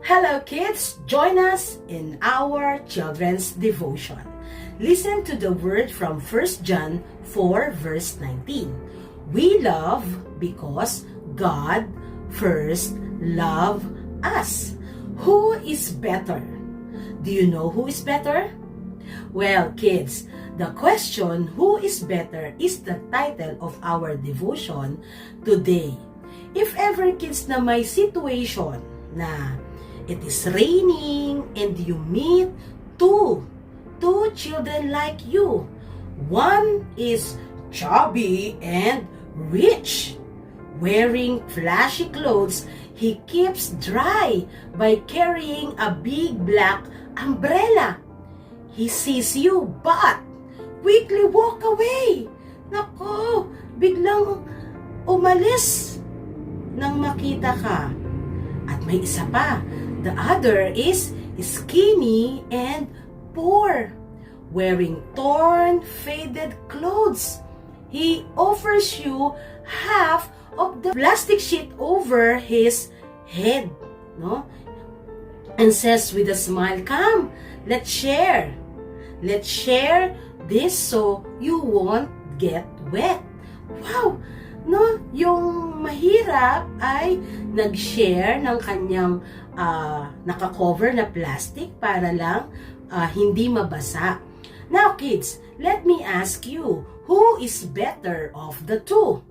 Hello kids, join us in our children's devotion. Listen to the word from 1 John 4 verse 19. We love because God first loved us. Who is better? Do you know who is better? Well, kids, the question, who is better, is the title of our devotion today. If ever kids na may situation na it is raining and you meet two children like you. One is chubby and rich. Wearing flashy clothes, he keeps dry by carrying a big black umbrella. He sees you but quickly walk away. Nako, biglang umalis nang makita ka. At may isa pa, the other is skinny and poor, wearing torn, faded clothes. He offers you half of the plastic sheet over his head, no? And says with a smile, "Come, let's share. Let's share this so you won't get wet." Wow! No, yung mahirap ay nag-share ng kanyang naka-cover na plastic para lang hindi mabasa. Now kids, let me ask you, who is better of the two?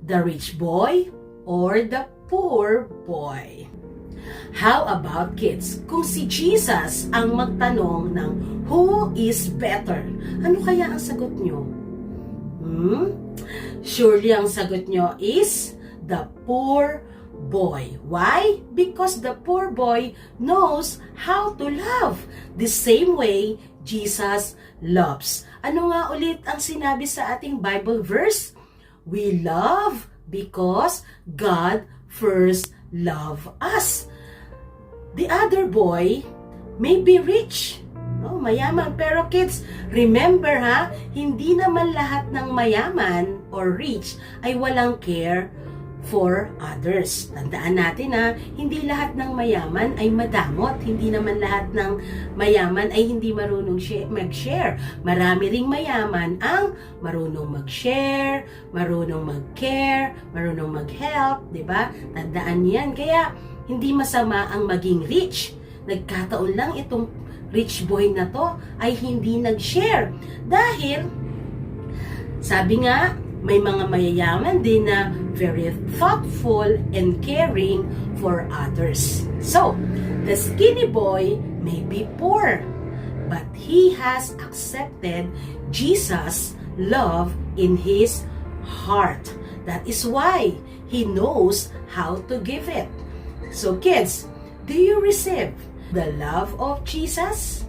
The rich boy or the poor boy? How about kids, kung si Jesus ang magtanong ng who is better, ano kaya ang sagot nyo? Surely ang sagot nyo is the poor boy. Why? Because the poor boy knows how to love the same way Jesus loves. Ano nga ulit ang sinabi sa ating Bible verse? We love because God first loved us. The other boy may be rich, mayaman. Pero kids, remember hindi naman lahat ng mayaman or rich ay walang care for others. Tandaan natin hindi lahat ng mayaman ay madamot. Hindi naman lahat ng mayaman ay hindi marunong mag-share. Marami ring mayaman ang marunong mag-share, marunong mag-care, marunong mag-help, di ba? Tandaan yan. Kaya hindi masama ang maging rich. Nagkataon lang itong rich boy na to ay hindi nag-share. Dahil, sabi nga, may mga mayayaman din na very thoughtful and caring for others. So, the skinny boy may be poor, but he has accepted Jesus' love in his heart. That is why he knows how to give it. So kids, do you receive the love of Jesus?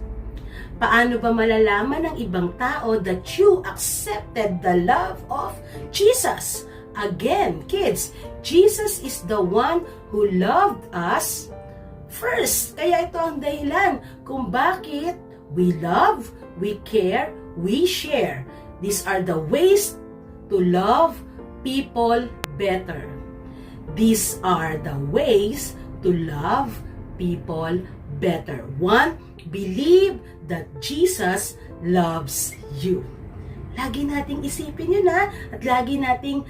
Paano ba malalaman ng ibang tao that you accepted the love of Jesus? Again, kids, Jesus is the one who loved us first. Kaya ito ang dahilan kung bakit we love, we care, we share. These are the ways to love people better. These are the ways to love people better. One, believe that Jesus loves you. Lagi nating isipin yun at lagi nating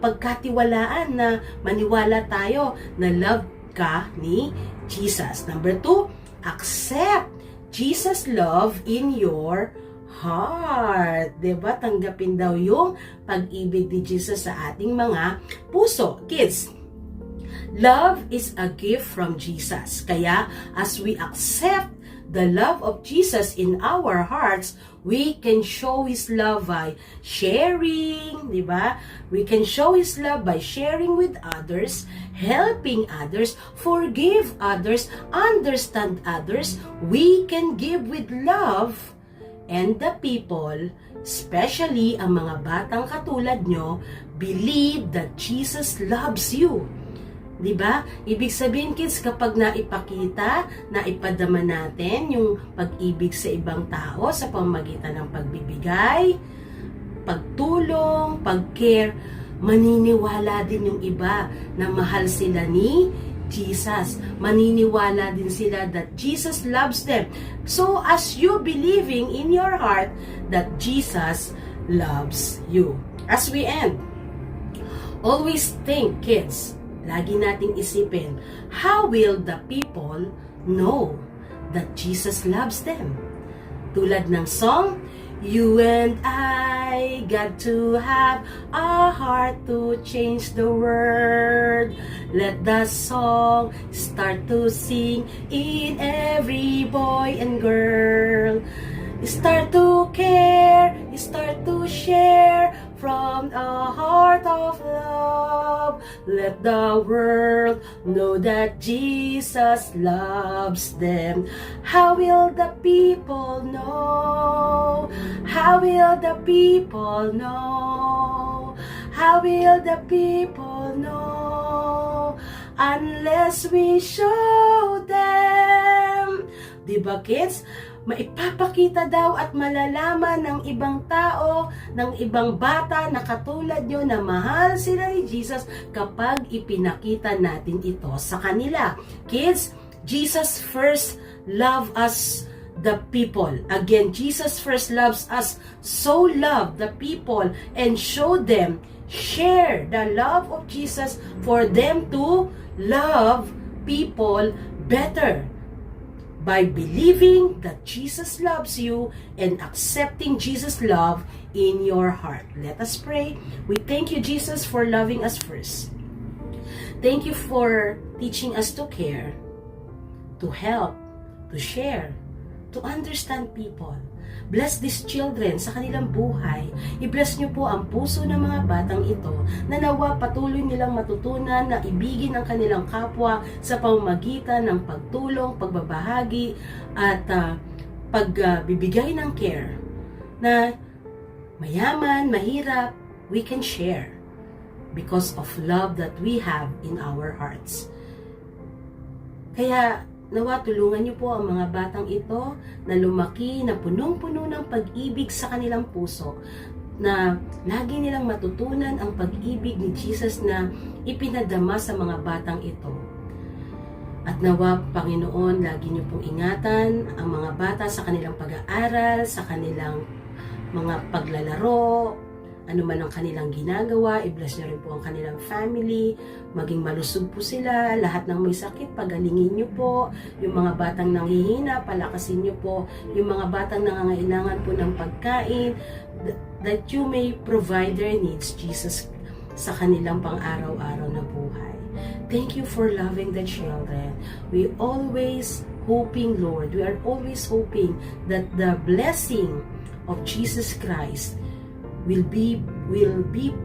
pagkatiwalaan na maniwala tayo na love ka ni Jesus. Number two, accept Jesus' love in your heart. Diba? Tanggapin daw yung pag-ibig ni Jesus sa ating mga puso. Kids, love is a gift from Jesus. Kaya, as we accept the love of Jesus in our hearts, we can show His love by sharing, di ba? We can show His love by sharing with others, helping others, forgive others, understand others. We can give with love, and the people, especially ang mga batang katulad nyo, believe that Jesus loves you. Diba? Ibig sabihin kids, kapag naipakita, naipadama natin yung pag-ibig sa ibang tao sa pamamagitan ng pagbibigay, pagtulong, pag-care, maniniwala din yung iba na mahal sila ni Jesus. Maniniwala din sila that Jesus loves them. So as you believing in your heart that Jesus loves you. As we end, always think, kids, lagi nating isipin, how will the people know that Jesus loves them? Tulad ng song, you and I got to have a heart to change the world. Let the song start to sing in every boy and girl. Start to care, start to share from a heart of love. Let the world know that Jesus loves them. How will the people know? How will the people know? How will the people know? Unless we show them. Diba, kids? Maipapakita daw at malalaman ng ibang tao, ng ibang bata na katulad nyo na mahal sila ni Jesus kapag ipinakita natin ito sa kanila. Kids, Jesus first loved us, the people. Again, Jesus first loves us, so love the people and show them, share the love of Jesus for them to love people better. By believing that Jesus loves you and accepting Jesus' love in your heart. Let us pray. We thank you, Jesus, for loving us first. Thank you for teaching us to care, to help, to share, to understand people. Bless these children sa kanilang buhay. I-bless niyo po ang puso ng mga batang ito na nawa patuloy nilang matutunan na ibigin ang kanilang kapwa sa pamamagitan ng pagtulong, pagbabahagi at pagbibigay ng care na mayaman, mahirap, we can share because of love that we have in our hearts. Kaya nawa tulungan niyo po ang mga batang ito na lumaki na punong-puno ng pag-ibig sa kanilang puso, na lagi nilang matutunan ang pag-ibig ni Jesus na ipinadama sa mga batang ito. At nawa, Panginoon, lagi niyo pong ingatan ang mga bata sa kanilang pag-aaral, sa kanilang mga paglalaro, ano man ang kanilang ginagawa. I-bless niyo rin po ang kanilang family, maging malusog po sila, lahat ng may sakit, pagalingin niyo po, yung mga batang nanghihina, palakasin niyo po, yung mga batang nangangailangan po ng pagkain, that you may provide their needs, Jesus, sa kanilang pang-araw-araw na buhay. Thank you for loving the children. We always hoping, Lord, we are always hoping that the blessing of Jesus Christ will be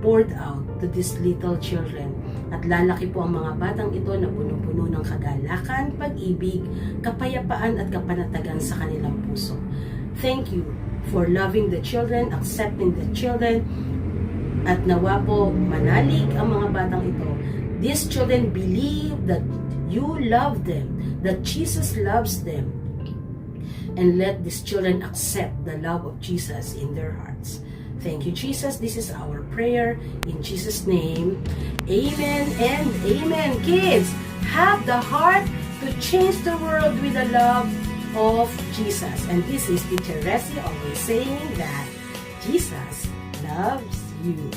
poured out to these little children. At lalaki po ang mga batang ito na punong-puno ng kagalakan, pag-ibig, kapayapaan at kapanatagan sa kanilang puso. Thank you for loving the children, accepting the children, at nawa po manalig ang mga batang ito. These children believe that you love them, that Jesus loves them, and let these children accept the love of Jesus in their hearts. Thank you, Jesus. This is our prayer. In Jesus' name, amen and amen. Kids, have the heart to change the world with the love of Jesus. And this is Teacher Ressie always saying that Jesus loves you.